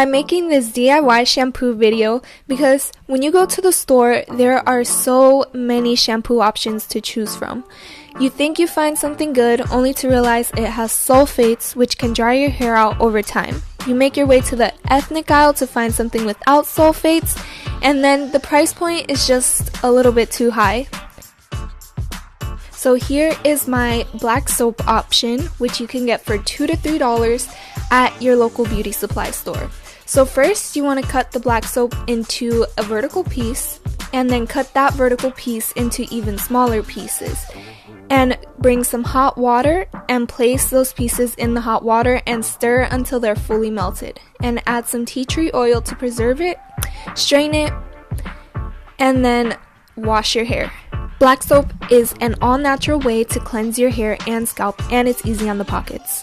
I'm making this DIY shampoo video because when you go to the store, there are so many shampoo options to choose from. You think you find something good only to realize it has sulfates which can dry your hair out over time. You make your way to the ethnic aisle to find something without sulfates, and then the price point is just a little bit too high. So here is my black soap option, which you can get for $2 to $3 at your local beauty supply store. So first you want to cut the black soap into a vertical piece, and then cut that vertical piece into even smaller pieces. And bring some hot water and place those pieces in the hot water and stir until they're fully melted. And add some tea tree oil to preserve it, strain it, and then wash your hair. Black soap is an all-natural way to cleanse your hair and scalp, and it's easy on the pockets.